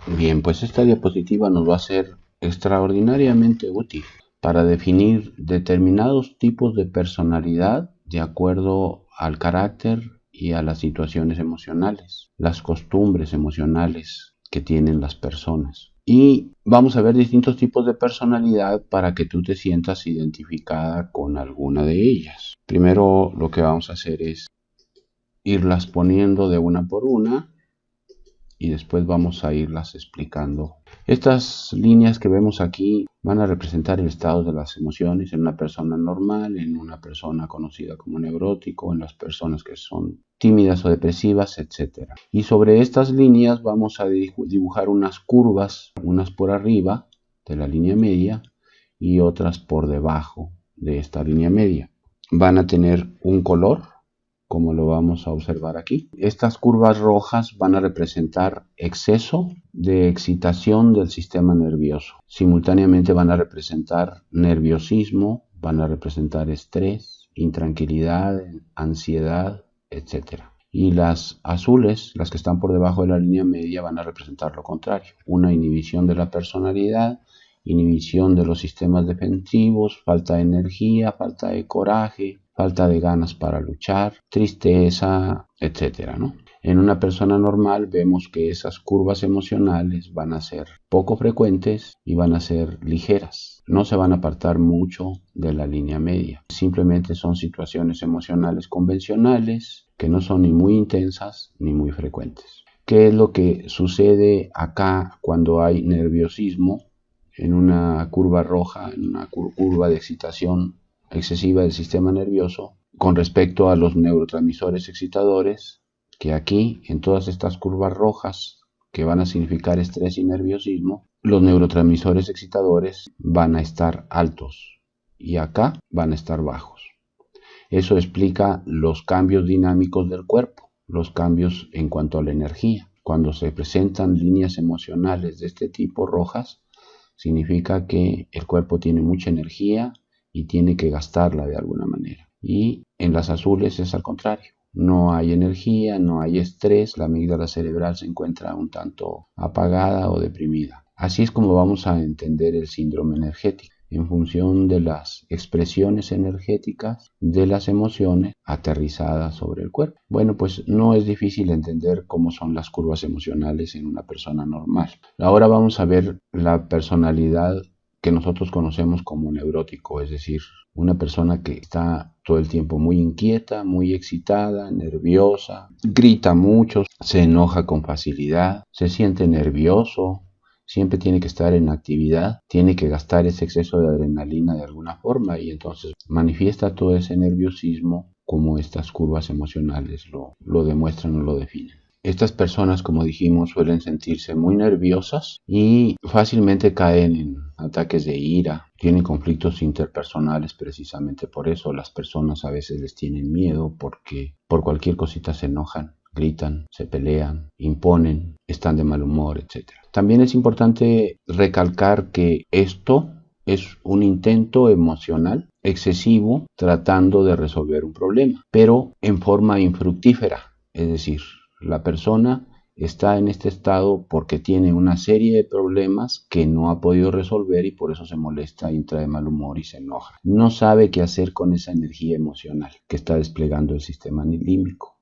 Bien, pues esta diapositiva nos va a ser extraordinariamente útil para definir determinados tipos de personalidad de acuerdo al carácter y a las situaciones emocionales, las costumbres emocionales que tienen las personas. Y vamos a ver distintos tipos de personalidad para que tú te sientas identificada con alguna de ellas. Primero lo que vamos a hacer es irlas poniendo de una por una y después vamos a irlas explicando. Estas líneas que vemos aquí van a representar el estado de las emociones en una persona normal, en una persona conocida como neurótico, en las personas que son tímidas o depresivas, etc. Y sobre estas líneas vamos a dibujar unas curvas, unas por arriba de la línea media y otras por debajo de esta línea media. Van a tener un color, como lo vamos a observar aquí. Estas curvas rojas van a representar exceso de excitación del sistema nervioso. Simultáneamente van a representar nerviosismo, van a representar estrés, intranquilidad, ansiedad, etc. Y las azules, las que están por debajo de la línea media, van a representar lo contrario. Una inhibición de la personalidad, inhibición de los sistemas defensivos, falta de energía, falta de coraje, falta de ganas para luchar, tristeza, etcétera, ¿no? En una persona normal vemos que esas curvas emocionales van a ser poco frecuentes y van a ser ligeras. No se van a apartar mucho de la línea media. Simplemente son situaciones emocionales convencionales que no son ni muy intensas ni muy frecuentes. ¿Qué es lo que sucede acá cuando hay nerviosismo? En una curva roja, en una curva de excitación excesiva del sistema nervioso con respecto a los neurotransmisores excitadores, que aquí en todas estas curvas rojas que van a significar estrés y nerviosismo, los neurotransmisores excitadores van a estar altos y acá van a estar bajos. Eso explica los cambios dinámicos del cuerpo, los cambios en cuanto a la energía. Cuando se presentan líneas emocionales de este tipo rojas, significa que el cuerpo tiene mucha energía y tiene que gastarla de alguna manera. Y en las azules es al contrario. No hay energía, no hay estrés, la amígdala cerebral se encuentra un tanto apagada o deprimida. Así es como vamos a entender el síndrome energético, en función de las expresiones energéticas de las emociones aterrizadas sobre el cuerpo. Bueno, pues no es difícil entender cómo son las curvas emocionales en una persona normal. Ahora vamos a ver la personalidad que nosotros conocemos como neurótico, es decir, una persona que está todo el tiempo muy inquieta, muy excitada, nerviosa, grita mucho, se enoja con facilidad, se siente nervioso, siempre tiene que estar en actividad, tiene que gastar ese exceso de adrenalina de alguna forma y entonces manifiesta todo ese nerviosismo como estas curvas emocionales lo demuestran o lo definen. Estas personas, como dijimos, suelen sentirse muy nerviosas y fácilmente caen en ataques de ira, tienen conflictos interpersonales precisamente por eso. Las personas a veces les tienen miedo porque por cualquier cosita se enojan, gritan, se pelean, imponen, están de mal humor, etc. También es importante recalcar que esto es un intento emocional excesivo tratando de resolver un problema, pero en forma infructífera, es decir, la persona está en este estado porque tiene una serie de problemas que no ha podido resolver y por eso se molesta, entra de mal humor y se enoja. No sabe qué hacer con esa energía emocional que está desplegando el sistema límbico.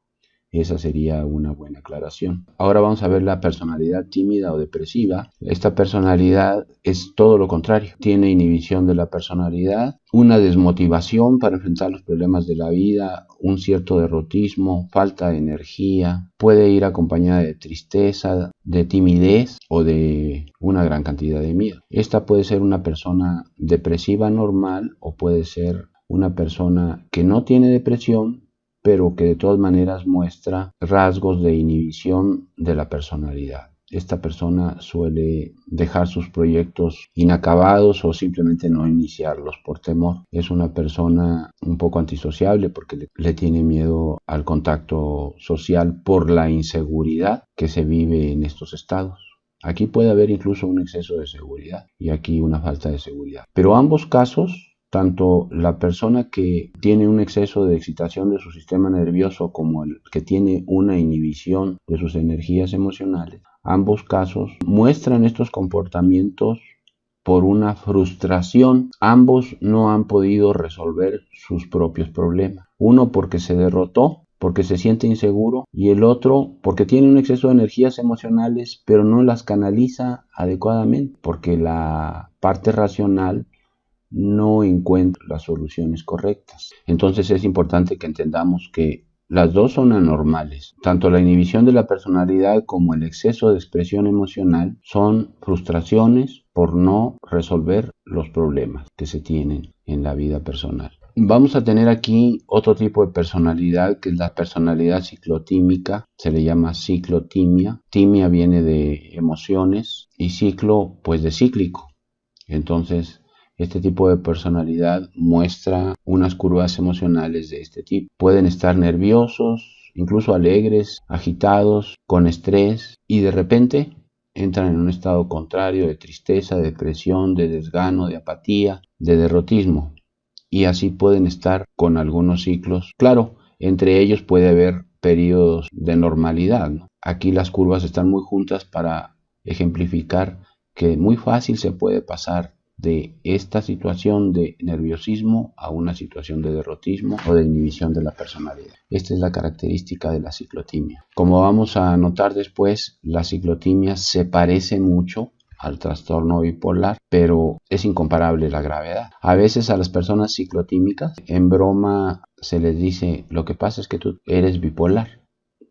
Esa sería una buena aclaración. Ahora vamos a ver la personalidad tímida o depresiva. Esta personalidad es todo lo contrario. Tiene inhibición de la personalidad, una desmotivación para enfrentar los problemas de la vida, un cierto derrotismo, falta de energía. Puede ir acompañada de tristeza, de timidez o de una gran cantidad de miedo. Esta puede ser una persona depresiva normal o puede ser una persona que no tiene depresión, pero que de todas maneras muestra rasgos de inhibición de la personalidad. Esta persona suele dejar sus proyectos inacabados o simplemente no iniciarlos por temor. Es una persona un poco antisociable porque le tiene miedo al contacto social por la inseguridad que se vive en estos estados. Aquí puede haber incluso un exceso de seguridad y aquí una falta de seguridad. Pero ambos casos, tanto la persona que tiene un exceso de excitación de su sistema nervioso como el que tiene una inhibición de sus energías emocionales, Ambos casos muestran estos comportamientos por una frustración. Ambos no han podido resolver sus propios problemas. Uno porque se derrotó, porque se siente inseguro, y el otro porque tiene un exceso de energías emocionales, pero no las canaliza adecuadamente, porque la parte racional no encuentra las soluciones correctas. Entonces es importante que entendamos que las dos son anormales. Tanto la inhibición de la personalidad como el exceso de expresión emocional son frustraciones por no resolver los problemas que se tienen en la vida personal. Vamos a tener aquí otro tipo de personalidad, que es la personalidad ciclotímica. Se le llama ciclotimia. Timia viene de emociones y ciclo pues de cíclico. Entonces este tipo de personalidad muestra unas curvas emocionales de este tipo. Pueden estar nerviosos, incluso alegres, agitados, con estrés, y de repente entran en un estado contrario de tristeza, de depresión, de desgano, de apatía, de derrotismo. Y así pueden estar con algunos ciclos. Claro, entre ellos puede haber periodos de normalidad, ¿no? Aquí las curvas están muy juntas para ejemplificar que muy fácil se puede pasar de esta situación de nerviosismo a una situación de derrotismo o de inhibición de la personalidad. Esta es la característica de la ciclotimia. Como vamos a notar después, la ciclotimia se parece mucho al trastorno bipolar, pero es incomparable la gravedad. A veces a las personas ciclotímicas, en broma se les dice: lo que pasa es que tú eres bipolar.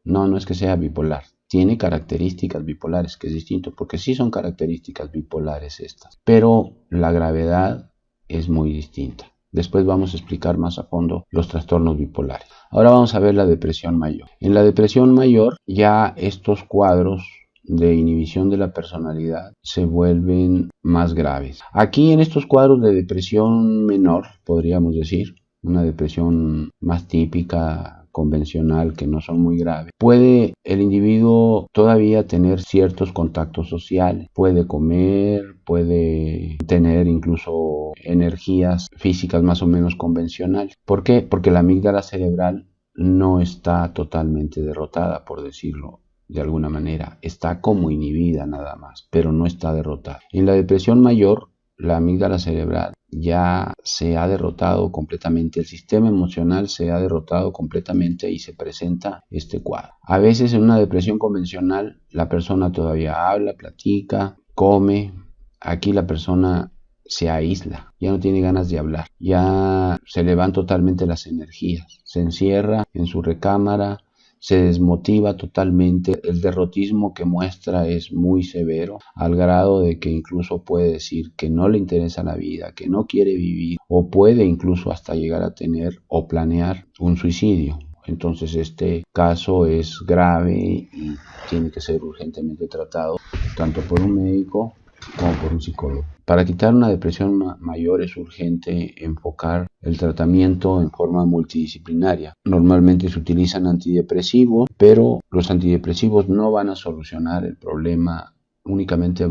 No es que sea bipolar. Tiene características bipolares, que es distinto, porque sí son características bipolares estas, pero la gravedad es muy distinta. Después vamos a explicar más a fondo los trastornos bipolares. Ahora vamos a ver la depresión mayor. En la depresión mayor ya estos cuadros de inhibición de la personalidad se vuelven más graves. Aquí en estos cuadros de depresión menor, podríamos decir, una depresión más típica, convencional, que no son muy graves, puede el individuo todavía tener ciertos contactos sociales, puede comer, puede tener incluso energías físicas más o menos convencionales. ¿Por qué? Porque la amígdala cerebral no está totalmente derrotada, por decirlo de alguna manera, está como inhibida nada más, pero no está derrotada. En la depresión mayor, la amígdala cerebral ya se ha derrotado completamente, el sistema emocional se ha derrotado completamente y se presenta este cuadro. A veces en una depresión convencional la persona todavía habla, platica, come. Aquí la persona se aísla, ya no tiene ganas de hablar, ya se le van totalmente las energías, se encierra en su recámara, se desmotiva totalmente. El derrotismo que muestra es muy severo, al grado de que incluso puede decir que no le interesa la vida, que no quiere vivir, o puede incluso hasta llegar a tener o planear un suicidio. Entonces este caso es grave y tiene que ser urgentemente tratado tanto por un médico como por un psicólogo. Para quitar una depresión mayor es urgente enfocar el tratamiento en forma multidisciplinaria. Normalmente se utilizan antidepresivos, pero los antidepresivos no van a solucionar el problema, únicamente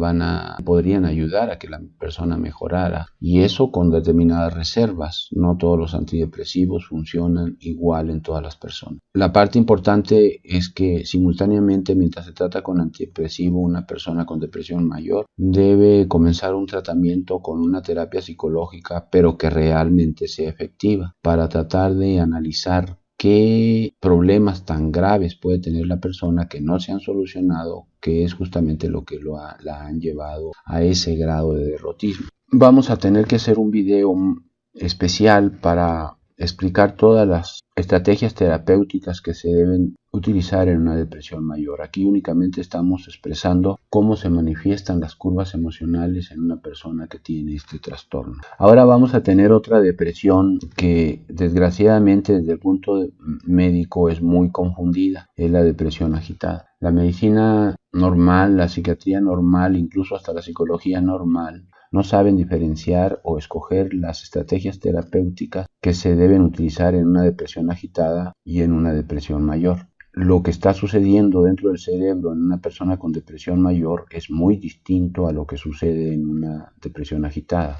podrían ayudar a que la persona mejorara, y eso con determinadas reservas. No todos los antidepresivos funcionan igual en todas las personas. La parte importante es que simultáneamente, mientras se trata con antidepresivo, una persona con depresión mayor debe comenzar un tratamiento con una terapia psicológica, pero que realmente sea efectiva, para tratar de analizar qué problemas tan graves puede tener la persona que no se han solucionado, que es justamente lo que la han llevado a ese grado de derrotismo. Vamos a tener que hacer un video especial para explicar todas las estrategias terapéuticas que se deben utilizar en una depresión mayor. Aquí únicamente estamos expresando cómo se manifiestan las curvas emocionales en una persona que tiene este trastorno. Ahora vamos a tener otra depresión que desgraciadamente desde el punto médico es muy confundida, es la depresión agitada. La medicina normal, la psiquiatría normal, incluso hasta la psicología normal, no saben diferenciar o escoger las estrategias terapéuticas que se deben utilizar en una depresión agitada y en una depresión mayor. Lo que está sucediendo dentro del cerebro en una persona con depresión mayor es muy distinto a lo que sucede en una depresión agitada.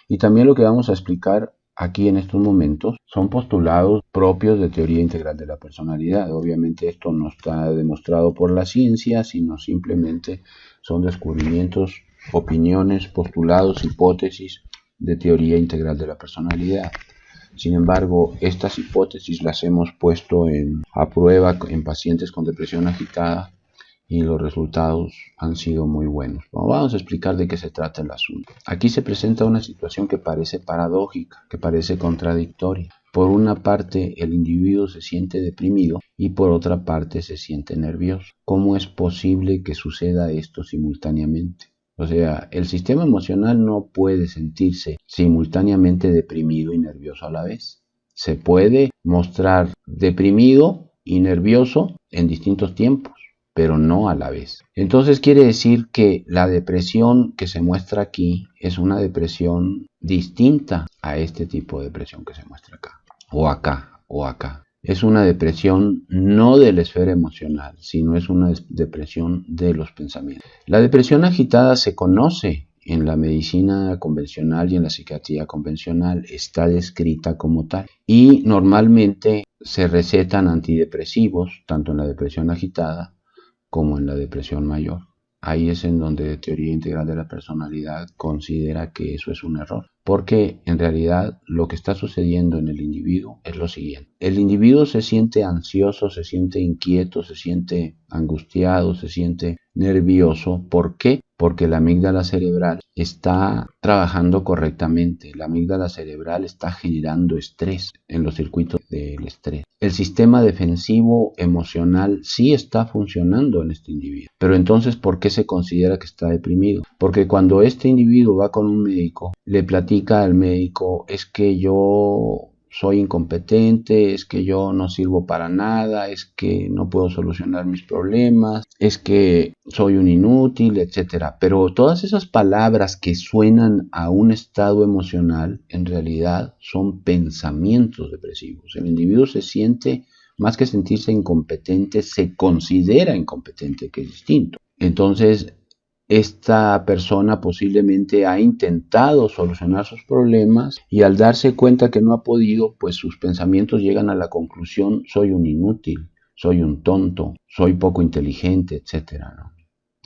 Y también lo que vamos a explicar aquí en estos momentos son postulados propios de teoría integral de la personalidad. Obviamente esto no está demostrado por la ciencia, sino simplemente son descubrimientos, opiniones, postulados, hipótesis de teoría integral de la personalidad. Sin embargo, estas hipótesis las hemos puesto a prueba en pacientes con depresión agitada y los resultados han sido muy buenos. Vamos a explicar de qué se trata el asunto. Aquí se presenta una situación que parece paradójica, que parece contradictoria. Por una parte, el individuo se siente deprimido y por otra parte se siente nervioso. ¿Cómo es posible que suceda esto simultáneamente? O sea, el sistema emocional no puede sentirse simultáneamente deprimido y nervioso a la vez. Se puede mostrar deprimido y nervioso en distintos tiempos, pero no a la vez. Entonces quiere decir que la depresión que se muestra aquí es una depresión distinta a este tipo de depresión que se muestra acá, o acá, o acá. Es una depresión no de la esfera emocional, sino es una depresión de los pensamientos. La depresión agitada se conoce en la medicina convencional y en la psiquiatría convencional, está descrita como tal. Y normalmente se recetan antidepresivos, tanto en la depresión agitada como en la depresión mayor. Ahí es en donde teoría integral de la personalidad considera que eso es un error, porque en realidad lo que está sucediendo en el individuo es lo siguiente. El individuo se siente ansioso, se siente inquieto, se siente angustiado, se siente nervioso. ¿Por qué? Porque la amígdala cerebral está trabajando correctamente. La amígdala cerebral está generando estrés en los circuitos del estrés. El sistema defensivo emocional sí está funcionando en este individuo. Pero entonces, ¿por qué se considera que está deprimido? Porque cuando este individuo va con un médico, le platica al médico, es que yo soy incompetente, es que yo no sirvo para nada, es que no puedo solucionar mis problemas, es que soy un inútil, etc. Pero todas esas palabras que suenan a un estado emocional, en realidad son pensamientos depresivos. El individuo se siente, más que sentirse incompetente, se considera incompetente, que es distinto. Entonces, esta persona posiblemente ha intentado solucionar sus problemas y al darse cuenta que no ha podido, pues sus pensamientos llegan a la conclusión: soy un inútil, soy un tonto, soy poco inteligente, etc., ¿no?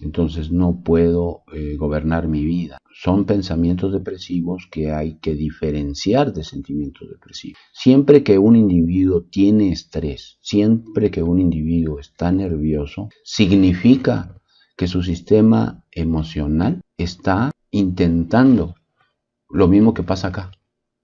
Entonces no puedo gobernar mi vida. Son pensamientos depresivos que hay que diferenciar de sentimientos depresivos. Siempre que un individuo tiene estrés, siempre que un individuo está nervioso, significa que su sistema emocional está intentando lo mismo que pasa acá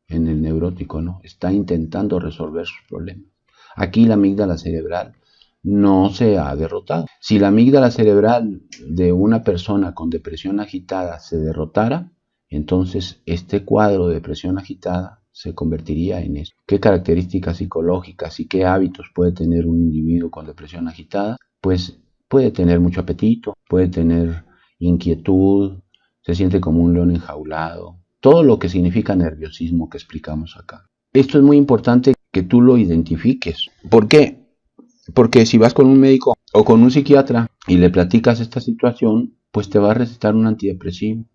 en el neurótico, ¿no? Está intentando resolver sus problemas. Aquí la amígdala cerebral no se ha derrotado. Si la amígdala cerebral de una persona con depresión agitada se derrotara, entonces este cuadro de depresión agitada se convertiría en eso. ¿Qué características psicológicas y qué hábitos puede tener un individuo con depresión agitada? Pues puede tener mucho apetito, puede tener inquietud, se siente como un león enjaulado, todo lo que significa nerviosismo que explicamos acá. Esto es muy importante que tú lo identifiques. ¿Por qué? Porque si vas con un médico o con un psiquiatra y le platicas esta situación, pues te va a recetar un antidepresivo.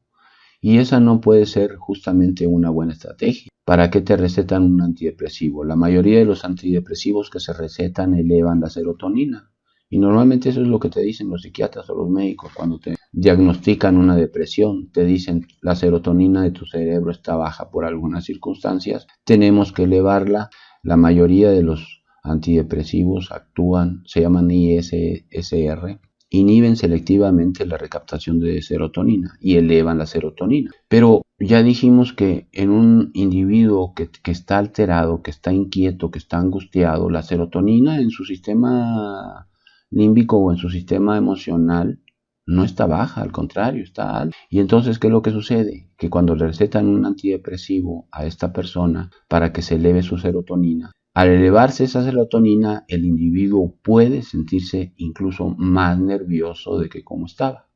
Y esa no puede ser justamente una buena estrategia. ¿Para qué te recetan un antidepresivo? La mayoría de los antidepresivos que se recetan elevan la serotonina. Y normalmente eso es lo que te dicen los psiquiatras o los médicos cuando te diagnostican una depresión. Te dicen: la serotonina de tu cerebro está baja por algunas circunstancias, tenemos que elevarla. La mayoría de los antidepresivos actúan, se llaman ISR, inhiben selectivamente la recaptación de serotonina y elevan la serotonina. Pero ya dijimos que en un individuo que está alterado, que está inquieto, que está angustiado, la serotonina en su sistema límbico o en su sistema emocional no está baja, al contrario, está alta. Y entonces, ¿qué es lo que sucede? Que cuando le recetan un antidepresivo a esta persona para que se eleve su serotonina, al elevarse esa serotonina, el individuo puede sentirse incluso más nervioso de que como estaba.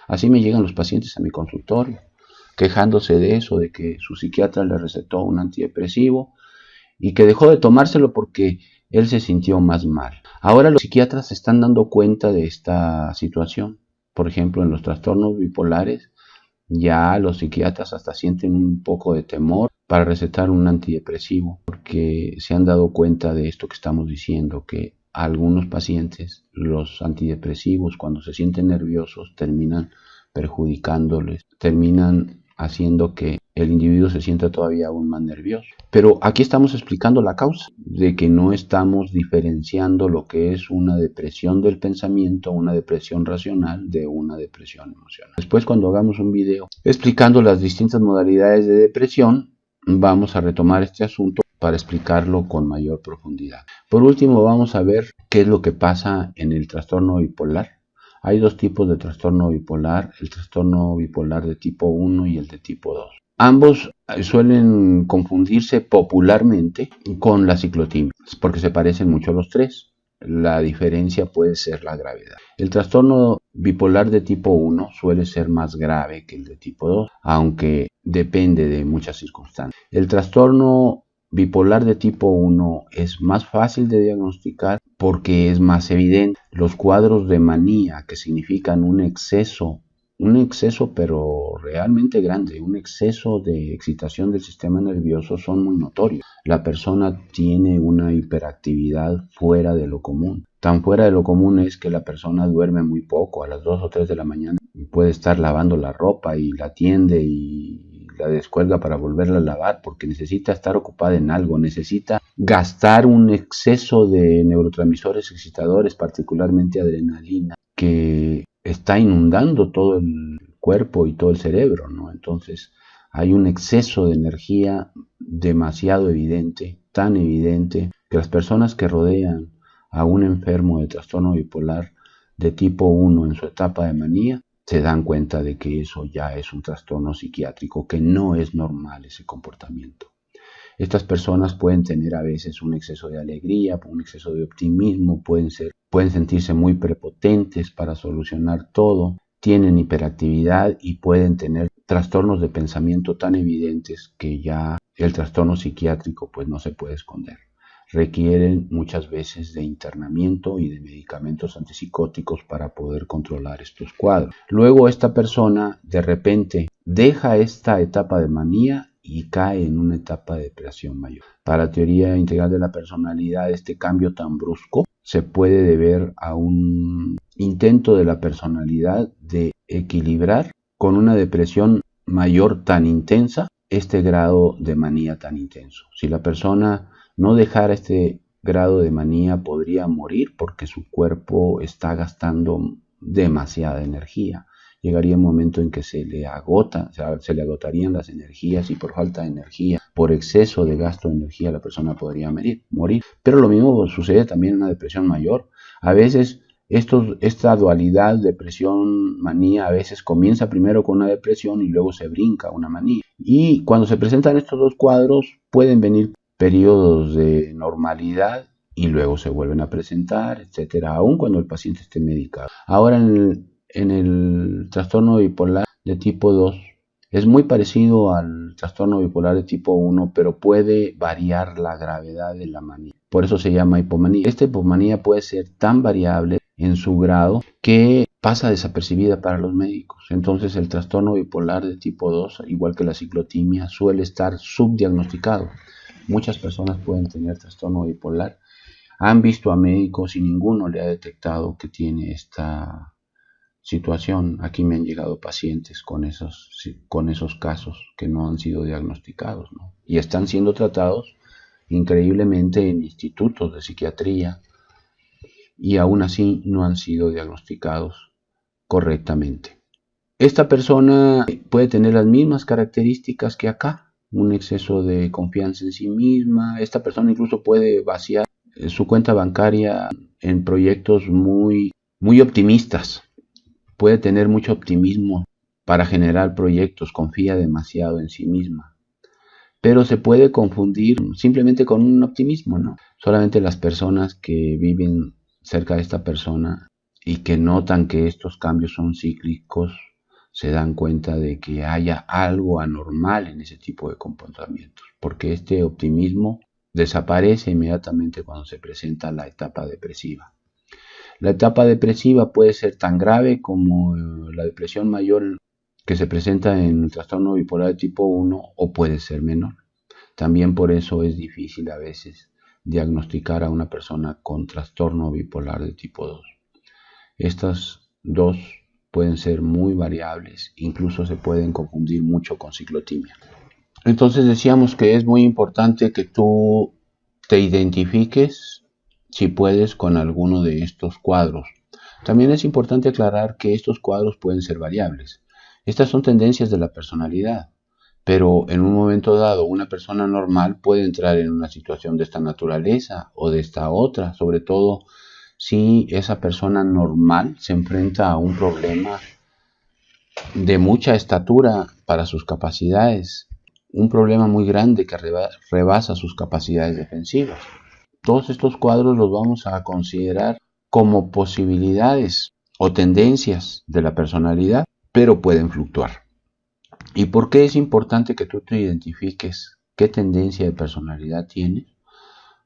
Así me llegan los pacientes a mi consultorio, quejándose de eso, de que su psiquiatra le recetó un antidepresivo y que dejó de tomárselo porque él se sintió más mal. Ahora los psiquiatras se están dando cuenta de esta situación. Por ejemplo, en los trastornos bipolares, ya los psiquiatras hasta sienten un poco de temor para recetar un antidepresivo, porque se han dado cuenta de esto que estamos diciendo, que a algunos pacientes los antidepresivos, cuando se sienten nerviosos, terminan perjudicándoles, terminan haciendo que el individuo se sienta todavía aún más nervioso. Pero aquí estamos explicando la causa de que no estamos diferenciando lo que es una depresión del pensamiento, una depresión racional, de una depresión emocional. Después, cuando hagamos un video explicando las distintas modalidades de depresión, vamos a retomar este asunto para explicarlo con mayor profundidad. Por último, vamos a ver qué es lo que pasa en el trastorno bipolar. Hay dos tipos de trastorno bipolar, el trastorno bipolar de tipo 1 y el de tipo 2. Ambos suelen confundirse popularmente con la ciclotimia, porque se parecen mucho los tres. La diferencia puede ser la gravedad. El trastorno bipolar de tipo 1 suele ser más grave que el de tipo 2, aunque depende de muchas circunstancias. El trastorno bipolar de tipo 1 es más fácil de diagnosticar porque es más evidente. Los cuadros de manía, que significan un exceso pero realmente grande, un exceso de excitación del sistema nervioso, son muy notorios. La persona tiene una hiperactividad fuera de lo común. Tan fuera de lo común es que la persona duerme muy poco. A las 2 o 3 de la mañana puede estar lavando la ropa y la tiende y la descuelga para volverla a lavar, porque necesita estar ocupada en algo, necesita gastar un exceso de neurotransmisores excitadores, particularmente adrenalina, que está inundando todo el cuerpo y todo el cerebro, ¿no? Entonces hay un exceso de energía demasiado evidente, tan evidente, que las personas que rodean a un enfermo de trastorno bipolar de tipo 1 en su etapa de manía se dan cuenta de que eso ya es un trastorno psiquiátrico, que no es normal ese comportamiento. Estas personas pueden tener a veces un exceso de alegría, un exceso de optimismo, pueden sentirse muy prepotentes para solucionar todo, tienen hiperactividad y pueden tener trastornos de pensamiento tan evidentes que ya el trastorno psiquiátrico pues no se puede esconder. Requieren muchas veces de internamiento y de medicamentos antipsicóticos para poder controlar estos cuadros. Luego esta persona de repente deja esta etapa de manía y cae en una etapa de depresión mayor. Para la teoría integral de la personalidad, este cambio tan brusco se puede deber a un intento de la personalidad de equilibrar con una depresión mayor tan intensa este grado de manía tan intenso. Si la persona no dejara este grado de manía, podría morir porque su cuerpo está gastando demasiada energía. Llegaría un momento en que se le agotarían las energías, y por falta de energía, por exceso de gasto de energía, la persona podría morir. Pero lo mismo sucede también en una depresión mayor. A veces esta dualidad depresión-manía a veces comienza primero con una depresión y luego se brinca a una manía. Y cuando se presentan estos dos cuadros pueden venir periodos de normalidad y luego se vuelven a presentar, etcétera, aun cuando el paciente esté medicado. Ahora en el trastorno bipolar de tipo 2 es muy parecido al trastorno bipolar de tipo 1, pero puede variar la gravedad de la manía. Por eso se llama hipomanía. Esta hipomanía puede ser tan variable en su grado que pasa desapercibida para los médicos. Entonces el trastorno bipolar de tipo 2, igual que la ciclotimia, suele estar subdiagnosticado. Muchas personas pueden tener trastorno bipolar, han visto a médicos y ninguno le ha detectado que tiene esta situación. Aquí me han llegado pacientes con esos casos que no han sido diagnosticados, ¿no? Y están siendo tratados increíblemente en institutos de psiquiatría y aún así no han sido diagnosticados correctamente. Esta persona puede tener las mismas características que acá, un exceso de confianza en sí misma. Esta persona incluso puede vaciar su cuenta bancaria en proyectos muy optimistas. Puede tener mucho optimismo para generar proyectos, confía demasiado en sí misma. Pero se puede confundir simplemente con un optimismo, ¿no? Solamente las personas que viven cerca de esta persona y que notan que estos cambios son cíclicos se dan cuenta de que haya algo anormal en ese tipo de comportamientos, porque este optimismo desaparece inmediatamente cuando se presenta la etapa depresiva. La etapa depresiva puede ser tan grave como la depresión mayor que se presenta en el trastorno bipolar de tipo 1 o puede ser menor. También por eso es difícil a veces diagnosticar a una persona con trastorno bipolar de tipo 2. Estas dos pueden ser muy variables, incluso se pueden confundir mucho con ciclotimia. Entonces decíamos que es muy importante que tú te identifiques, si puedes, con alguno de estos cuadros. También es importante aclarar que estos cuadros pueden ser variables. Estas son tendencias de la personalidad, pero en un momento dado una persona normal puede entrar en una situación de esta naturaleza o de esta otra, sobre todo si esa persona normal se enfrenta a un problema de mucha estatura para sus capacidades, un problema muy grande que rebasa sus capacidades defensivas. Todos estos cuadros los vamos a considerar como posibilidades o tendencias de la personalidad, pero pueden fluctuar. ¿Y por qué es importante que tú te identifiques qué tendencia de personalidad tienes?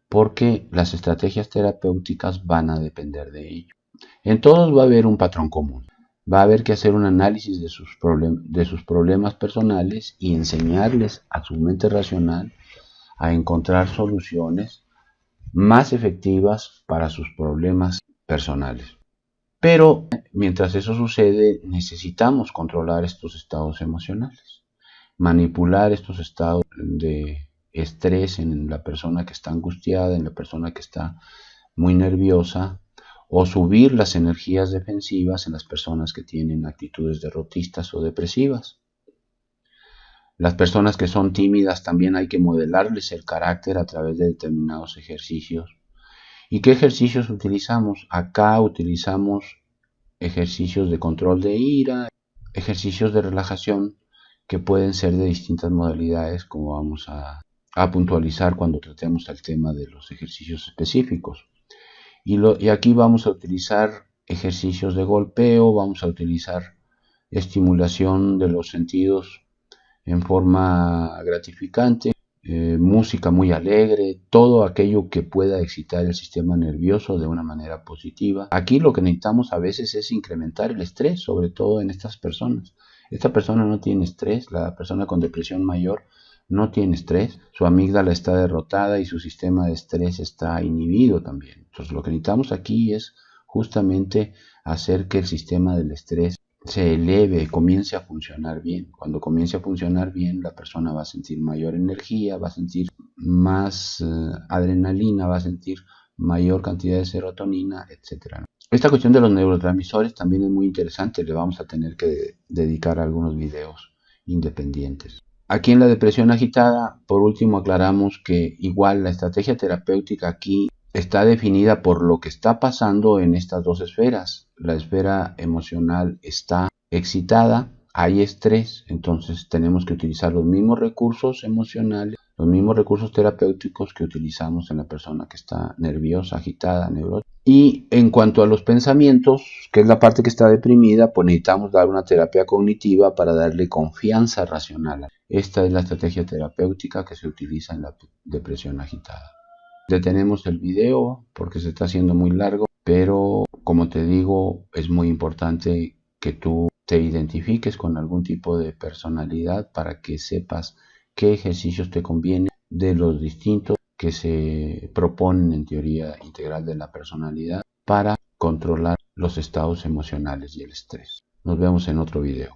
Porque las estrategias terapéuticas van a depender de ello. En todos va a haber un patrón común. Va a haber que hacer un análisis de sus problemas personales y enseñarles a su mente racional a encontrar soluciones más efectivas para sus problemas personales. Pero mientras eso sucede, necesitamos controlar estos estados emocionales, manipular estos estados de estrés en la persona que está angustiada, en la persona que está muy nerviosa, o subir las energías defensivas en las personas que tienen actitudes derrotistas o depresivas. Las personas que son tímidas también hay que modelarles el carácter a través de determinados ejercicios. ¿Y qué ejercicios utilizamos? Acá utilizamos ejercicios de control de ira, ejercicios de relajación que pueden ser de distintas modalidades, como vamos a puntualizar cuando tratemos el tema de los ejercicios específicos. Y aquí vamos a utilizar ejercicios de golpeo, vamos a utilizar estimulación de los sentidos en forma gratificante, música muy alegre, todo aquello que pueda excitar el sistema nervioso de una manera positiva. Aquí lo que necesitamos a veces es incrementar el estrés, sobre todo en estas personas. Esta persona no tiene estrés, la persona con depresión mayor no tiene estrés, su amígdala está derrotada y su sistema de estrés está inhibido también. Entonces lo que necesitamos aquí es justamente hacer que el sistema del estrés se eleve, comience a funcionar bien. Cuando comience a funcionar bien, la persona va a sentir mayor energía, va a sentir más adrenalina, va a sentir mayor cantidad de serotonina, etc. Esta cuestión de los neurotransmisores también es muy interesante, le vamos a tener que dedicar algunos videos independientes. Aquí en la depresión agitada, por último, aclaramos que igual la estrategia terapéutica aquí está definida por lo que está pasando en estas dos esferas. La esfera emocional está excitada, hay estrés, entonces tenemos que utilizar los mismos recursos emocionales, los mismos recursos terapéuticos que utilizamos en la persona que está nerviosa, agitada, neurótica. Y en cuanto a los pensamientos, que es la parte que está deprimida, pues necesitamos dar una terapia cognitiva para darle confianza racional. Esta es la estrategia terapéutica que se utiliza en la depresión agitada. Detenemos el video porque se está haciendo muy largo, pero como te digo, es muy importante que tú te identifiques con algún tipo de personalidad para que sepas qué ejercicios te convienen de los distintos que se proponen en teoría integral de la personalidad para controlar los estados emocionales y el estrés. Nos vemos en otro video.